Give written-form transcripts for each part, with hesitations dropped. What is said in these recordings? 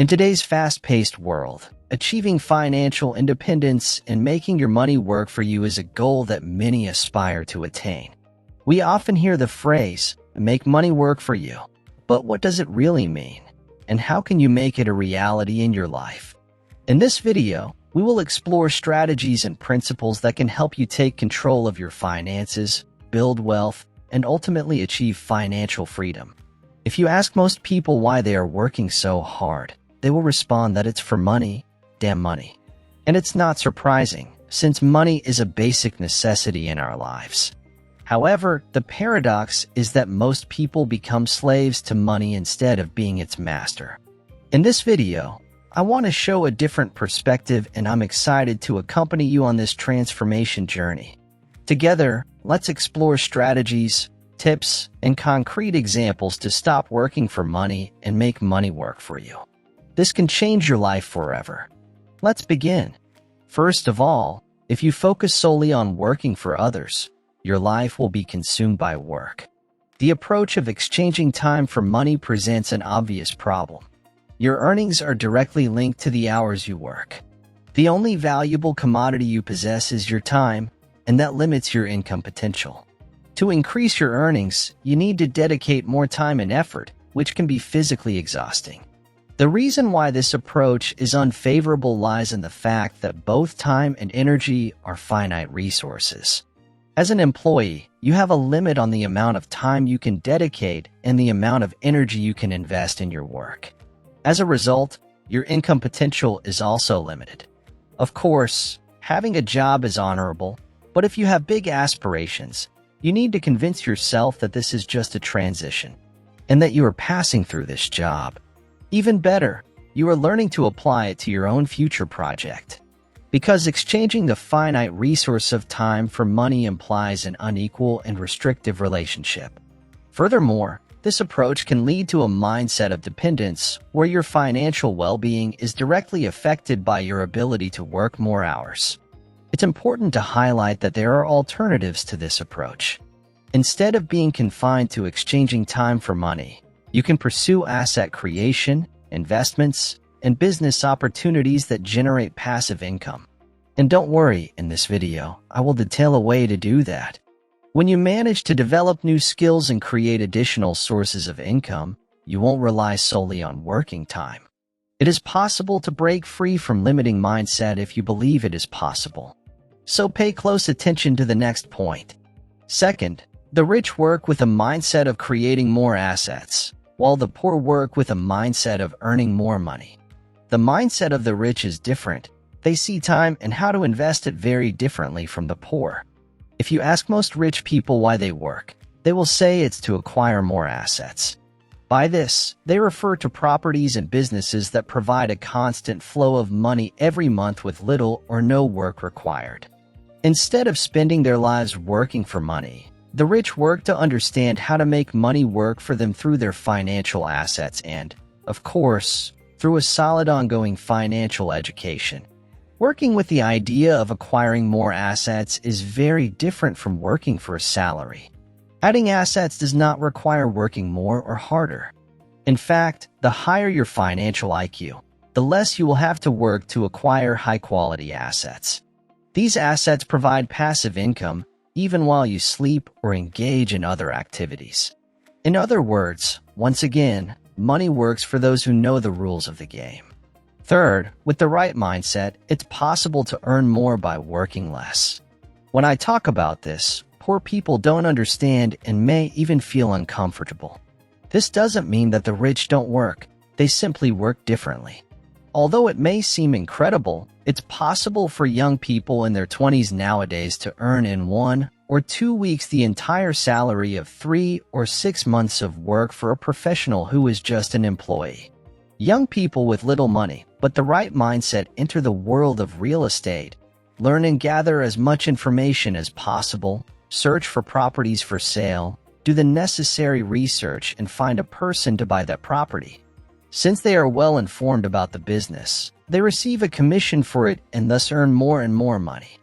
In today's fast-paced world, achieving financial independence and making your money work for you is a goal that many aspire to attain. We often hear the phrase, "make money work for you." But what does it really mean? And how can you make it a reality in your life? In this video, we will explore strategies and principles that can help you take control of your finances, build wealth, and ultimately achieve financial freedom. If you ask most people why they are working so hard, they will respond that it's for money, damn money. And it's not surprising, since money is a basic necessity in our lives. However, the paradox is that most people become slaves to money instead of being its master. In this video, I want to show a different perspective, and I'm excited to accompany you on this transformation journey. Together, let's explore strategies, tips, and concrete examples to stop working for money and make money work for you. This can change your life forever. Let's begin. First of all, if you focus solely on working for others, your life will be consumed by work. The approach of exchanging time for money presents an obvious problem. Your earnings are directly linked to the hours you work. The only valuable commodity you possess is your time, and that limits your income potential. To increase your earnings, you need to dedicate more time and effort, which can be physically exhausting. The reason why this approach is unfavorable lies in the fact that both time and energy are finite resources. As an employee, you have a limit on the amount of time you can dedicate and the amount of energy you can invest in your work. As a result, your income potential is also limited. Of course, having a job is honorable, but if you have big aspirations, you need to convince yourself that this is just a transition and that you are passing through this job. Even better, you are learning to apply it to your own future project. Because exchanging the finite resource of time for money implies an unequal and restrictive relationship. Furthermore, this approach can lead to a mindset of dependence where your financial well-being is directly affected by your ability to work more hours. It's important to highlight that there are alternatives to this approach. Instead of being confined to exchanging time for money, you can pursue asset creation, investments, and business opportunities that generate passive income. And don't worry, in this video, I will detail a way to do that. When you manage to develop new skills and create additional sources of income, you won't rely solely on working time. It is possible to break free from limiting mindset if you believe it is possible. So pay close attention to the next point. Second, the rich work with a mindset of creating more assets, while the poor work with a mindset of earning more money. The mindset of the rich is different. They see time and how to invest it very differently from the poor. If you ask most rich people why they work, they will say it's to acquire more assets. By this, they refer to properties and businesses that provide a constant flow of money every month with little or no work required. Instead of spending their lives working for money, the rich work to understand how to make money work for them through their financial assets and, of course, through a solid ongoing financial education. Working with the idea of acquiring more assets is very different from working for a salary. Adding assets does not require working more or harder. In fact, the higher your financial IQ, the less you will have to work to acquire high-quality assets. These assets provide passive income even while you sleep or engage in other activities. In other words, once again, money works for those who know the rules of the game. Third, with the right mindset, it's possible to earn more by working less. When I talk about this, poor people don't understand and may even feel uncomfortable. This doesn't mean that the rich don't work, they simply work differently. Although it may seem incredible, it's possible for young people in their 20s nowadays to earn in 1 or 2 weeks the entire salary of 3 or 6 months of work for a professional who is just an employee. Young people with little money, but the right mindset enter the world of real estate, learn and gather as much information as possible, search for properties for sale, do the necessary research and find a person to buy that property. Since they are well informed about the business, they receive a commission for it and thus earn more and more money.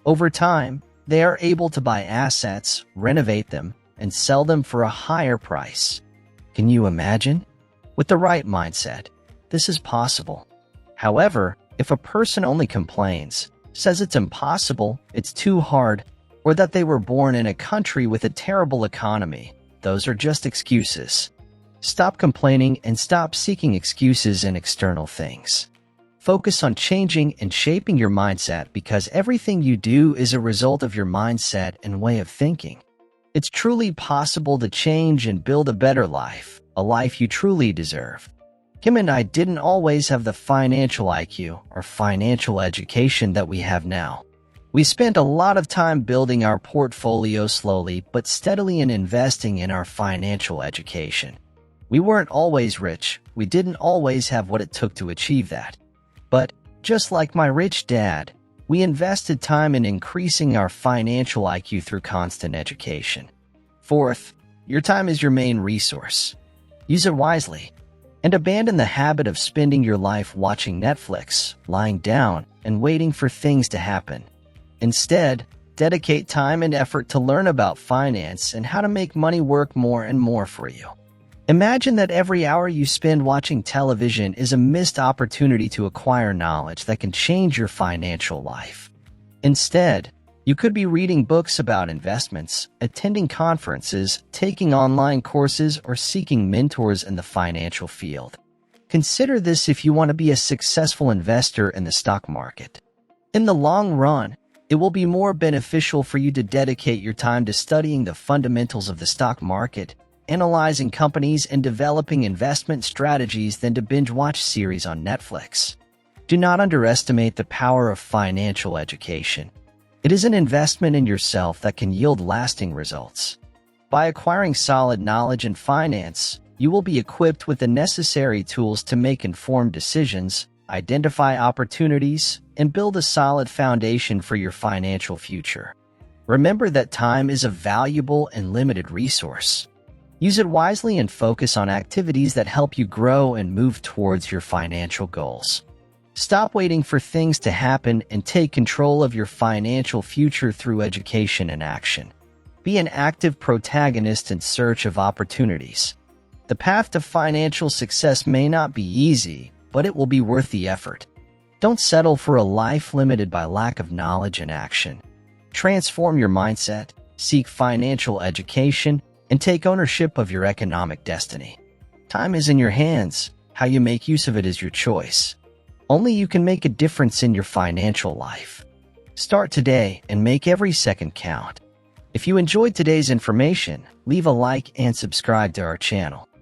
Over time, they are able to buy assets, renovate them, and sell them for a higher price. Can you imagine? With the right mindset, this is possible. However, if a person only complains, says it's impossible, it's too hard, or that they were born in a country with a terrible economy, those are just excuses. Stop complaining and stop seeking excuses in external things. Focus on changing and shaping your mindset, because everything you do is a result of your mindset and way of thinking. It's truly possible to change and build a better life, a life you truly deserve. Kim and I didn't always have the financial IQ or financial education that we have now. We spent a lot of time building our portfolio slowly but steadily and investing in our financial education. We weren't always rich, we didn't always have what it took to achieve that. But, just like my rich dad, we invested time in increasing our financial IQ through constant education. Fourth, your time is your main resource. Use it wisely. And abandon the habit of spending your life watching Netflix, lying down, and waiting for things to happen. Instead, dedicate time and effort to learn about finance and how to make money work more and more for you. Imagine that every hour you spend watching television is a missed opportunity to acquire knowledge that can change your financial life. Instead, you could be reading books about investments, attending conferences, taking online courses, or seeking mentors in the financial field. Consider this if you want to be a successful investor in the stock market. In the long run, it will be more beneficial for you to dedicate your time to studying the fundamentals of the stock market, analyzing companies, and developing investment strategies than to binge-watch series on Netflix. Do not underestimate the power of financial education. It is an investment in yourself that can yield lasting results. By acquiring solid knowledge in finance, you will be equipped with the necessary tools to make informed decisions, identify opportunities, and build a solid foundation for your financial future. Remember that time is a valuable and limited resource. Use it wisely and focus on activities that help you grow and move towards your financial goals. Stop waiting for things to happen and take control of your financial future through education and action. Be an active protagonist in search of opportunities. The path to financial success may not be easy, but it will be worth the effort. Don't settle for a life limited by lack of knowledge and action. Transform your mindset, seek financial education, and take ownership of your economic destiny. Time is in your hands. How you make use of it is your choice. Only you can make a difference in your financial life. Start today and make every second count. If you enjoyed today's information, leave a like and subscribe to our channel.